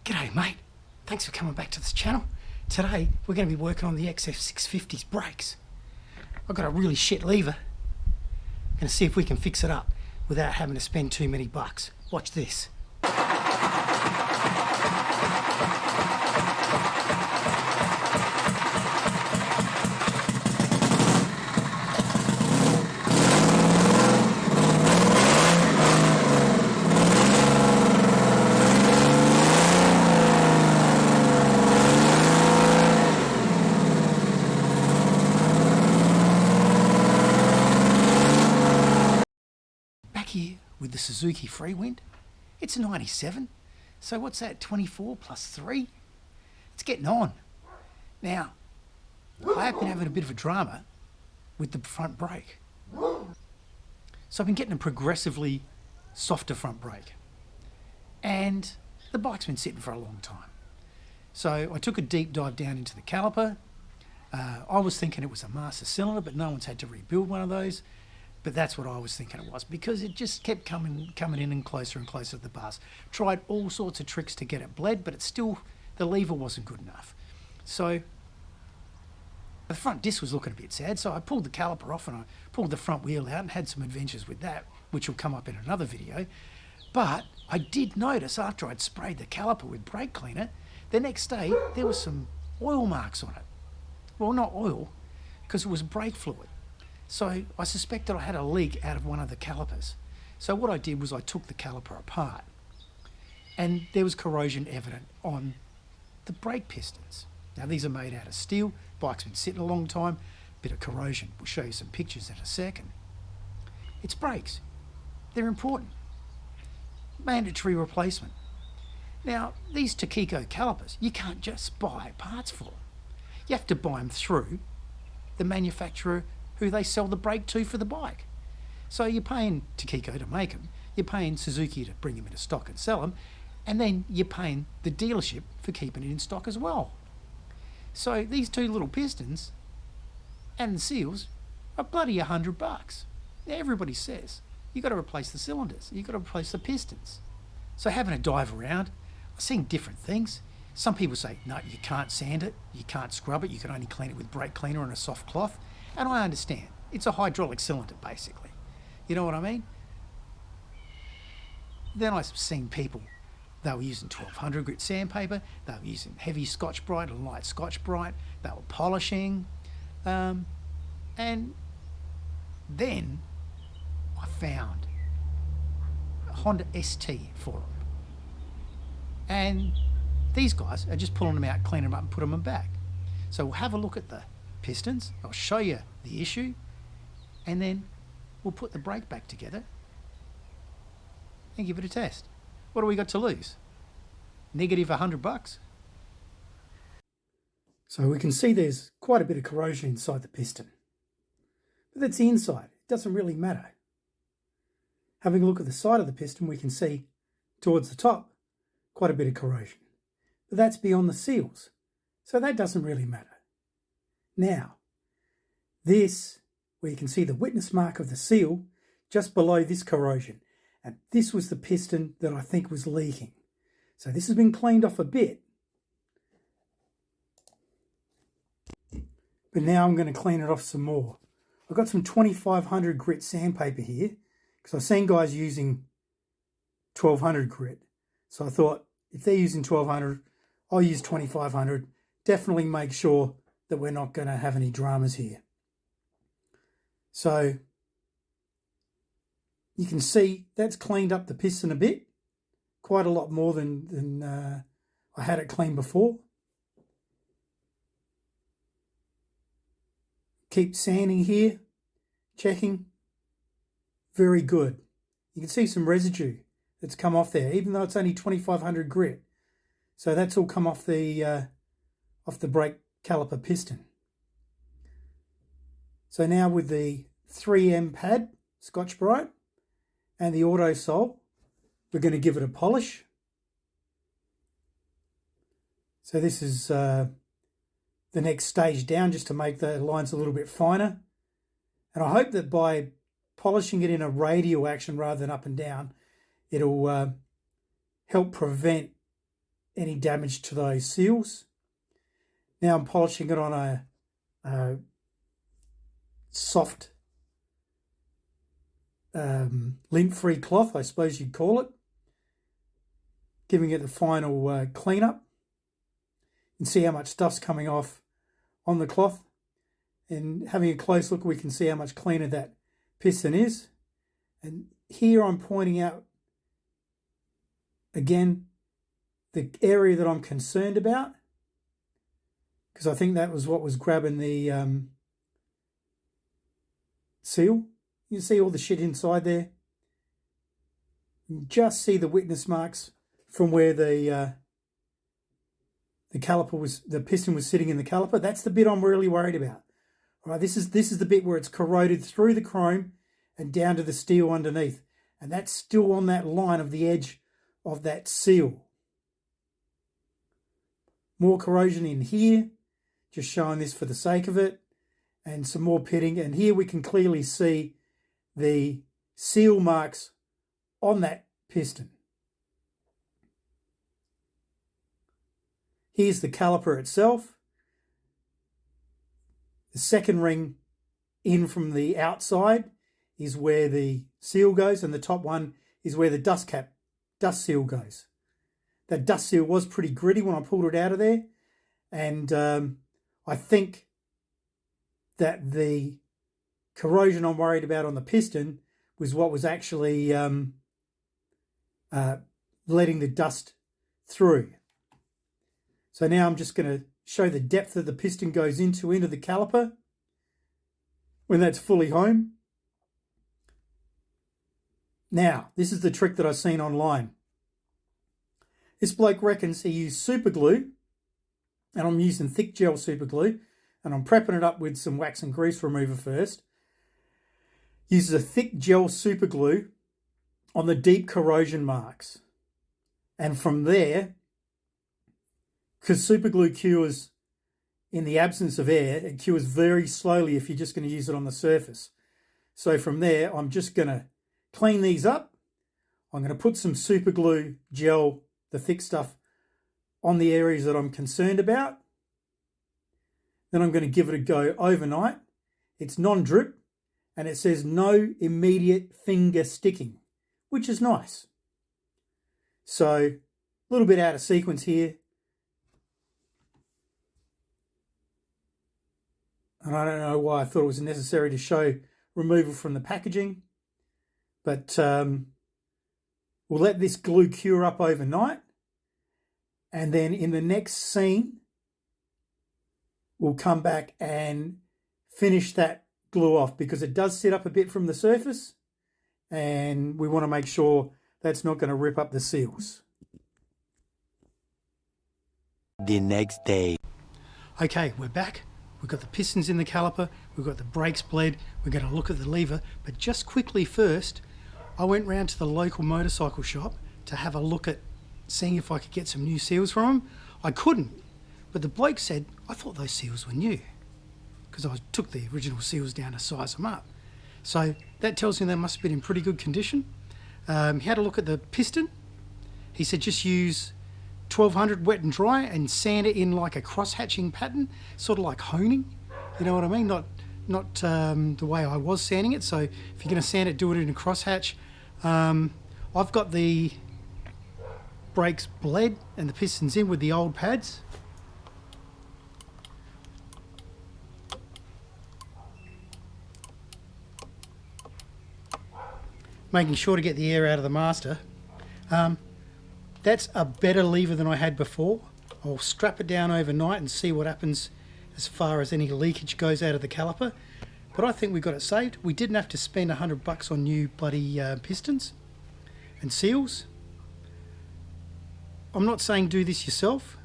G'day mate, thanks for coming back to this channel. Today we're going to be working on the XF650's brakes. I've got a really shit lever. Going to see if we can fix it up without having to spend too many bucks. Watch this. Here with the Suzuki Freewind, it's a 97, so what's that, 24 plus 3? It's getting on. Now, I have been having a bit of a drama with the front brake. So I've been getting a progressively softer front brake. And the bike's been sitting for a long time. So I took a deep dive down into the caliper. I was thinking it was a master cylinder, but no one's had to rebuild one of those. But that's what I was thinking it was, because it just kept coming in and closer to the bars. Tried all sorts of tricks to get it bled, but it's still, the lever wasn't good enough. So the front disc was looking a bit sad, so I pulled the caliper off and I pulled the front wheel out and had some adventures with that, which will come up in another video. But I did notice after I'd sprayed the caliper with brake cleaner, the next day there was some oil marks on it. Well, not oil, because it was brake fluid. So I suspected I had a leak out of one of the calipers. So what I did was I took the caliper apart and there was corrosion evident on the brake pistons. Now these are made out of steel, bike's been sitting a long time, bit of corrosion. We'll show you some pictures in a second. It's brakes, they're important. Mandatory replacement. Now these Takiko calipers, you can't just buy parts for them. You have to buy them through the manufacturer who they sell the brake to for the bike. So you're paying Takiko to make them, you're paying Suzuki to bring them into stock and sell them, and then you're paying the dealership for keeping it in stock as well. So these two little pistons and the seals are bloody $100. Now everybody says, you've got to replace the cylinders, you've got to replace the pistons. So having a dive around, I'm seeing different things. Some people say, no, you can't sand it, you can't scrub it, you can only clean it with brake cleaner and a soft cloth. And I understand. It's a hydraulic cylinder, basically. You know what I mean? Then I've seen people, they were using 1200 grit sandpaper, they were using heavy Scotch-Brite and light Scotch-Brite, they were polishing. And then I found a Honda ST for them. And these guys are just pulling them out, cleaning them up and putting them back. So we'll have a look at the pistons, I'll show you the issue, and then we'll put the brake back together and give it a test. What do we got to lose? Negative $100. So we can see there's quite a bit of corrosion inside the piston. But that's the inside, it doesn't really matter. Having a look at the side of the piston, we can see towards the top quite a bit of corrosion. But that's beyond the seals, so that doesn't really matter. Now, this, where you can see the witness mark of the seal, just below this corrosion. And this was the piston that I think was leaking. So this has been cleaned off a bit. But now I'm going to clean it off some more. I've got some 2500 grit sandpaper here, because I've seen guys using 1200 grit. So I thought, if they're using 1200, I'll use 2500. Definitely make sure that we're not going to have any dramas here. So you can see that's cleaned up the piston a bit, quite a lot more than I had it clean before. Keep sanding here, checking. Very good. You can see some residue that's come off there, even though it's only 2500 grit. So that's all come off the brake caliper piston. So now with the 3M pad, Scotch-Brite, and the Auto Sol, we're going to give it a polish. So this is the next stage down, just to make the lines a little bit finer. And I hope that by polishing it in a radial action rather than up and down, it'll help prevent any damage to those seals. Now I'm polishing it on a soft lint-free cloth, I suppose you'd call it, giving it the final clean-up. You can see how much stuff's coming off on the cloth, and having a close look we can see how much cleaner that piston is. And here I'm pointing out again the area that I'm concerned about, because I think that was what was grabbing the seal. You can see all the shit inside there. You can just see the witness marks from where the caliper was, the piston was sitting in the caliper. That's the bit I'm really worried about. All right, this is the bit where it's corroded through the chrome and down to the steel underneath, and that's still on that line of the edge of that seal. More corrosion in here, just showing this for the sake of it, and some more pitting. And here we can clearly see the seal marks on that piston. Here's the caliper itself. The second ring in from the outside is where the seal goes, and the top one is where the dust seal goes. That dust seal was pretty gritty when I pulled it out of there, and I think that the corrosion I'm worried about on the piston was what was actually letting the dust through. So now I'm just going to show the depth that the piston goes into the caliper when that's fully home. Now, this is the trick that I've seen online. This bloke reckons he used super glue, and I'm using thick gel super glue, and I'm prepping it up with some wax and grease remover first. Uses a thick gel super glue on the deep corrosion marks. And from there, because super glue cures in the absence of air, it cures very slowly if you're just going to use it on the surface. So from there, I'm just going to clean these up. I'm going to put some super glue gel, the thick stuff, on the areas that I'm concerned about. Then I'm going to give it a go overnight. It's non-drip, and it says no immediate finger sticking, which is nice. So a little bit out of sequence here. And I don't know why I thought it was necessary to show removal from the packaging. But we'll let this glue cure up overnight. And then in the next scene, we'll come back and finish that glue off, because it does sit up a bit from the surface. And we want to make sure that's not going to rip up the seals. The next day. Okay, we're back. We've got the pistons in the caliper, we've got the brakes bled, we're going to look at the lever. But just quickly first, I went round to the local motorcycle shop to have a look at seeing if I could get some new seals from them. I couldn't, but the bloke said, I thought those seals were new, because I took the original seals down to size them up. So that tells me they must have been in pretty good condition. He had a look at the piston. He said just use 1200 wet and dry and sand it in like a cross-hatching pattern, sort of like honing, you know what I mean? Not the way I was sanding it. So if you're going to sand it, do it in a crosshatch. I've got the brakes bled and the pistons in with the old pads. Making sure to get the air out of the master. That's a better lever than I had before. I'll strap it down overnight and see what happens as far as any leakage goes out of the caliper. But I think we got it saved. We didn't have to spend $100 on new bloody pistons and seals. I'm not saying do this yourself,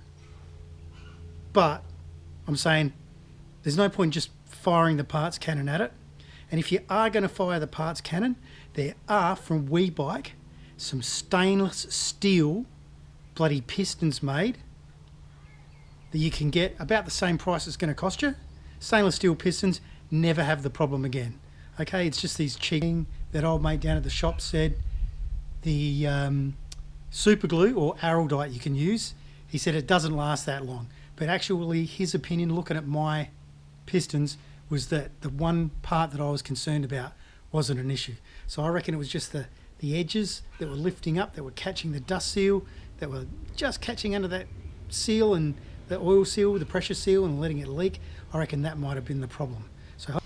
but I'm saying there's no point just firing the parts cannon at it. And if you are going to fire the parts cannon, there are, from WeBike, some stainless steel bloody pistons made that you can get about the same price it's going to cost you. Stainless steel pistons never have the problem again. Okay, it's just these cheap that old mate down at the shop said the super glue or araldite you can use He said it doesn't last that long. But actually, his opinion, looking at my pistons, was that the one part that I was concerned about wasn't an issue. So I reckon it was just the edges that were lifting up, that were catching the dust seal, that were just catching under that seal and the oil seal, the pressure seal, and letting it leak. I reckon that might have been the problem. So,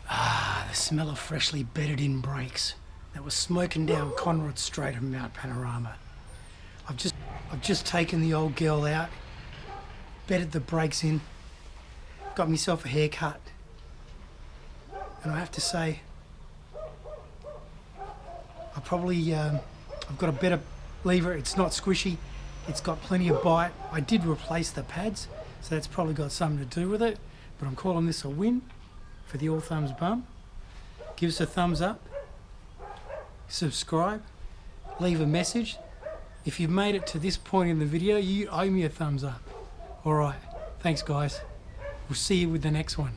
the smell of freshly bedded in brakes that was smoking down Conrod Strait of Mount Panorama. I've just taken the old girl out, bedded the brakes in, got myself a haircut, and I have to say, I've got a better lever. It's not squishy. It's got plenty of bite. I did replace the pads, so that's probably got something to do with it. But I'm calling this a win for the All Thumbs Bum. Give us a thumbs up. Subscribe. Leave a message. If you've made it to this point in the video, you owe me a thumbs up. All right. Thanks, guys. We'll see you with the next one.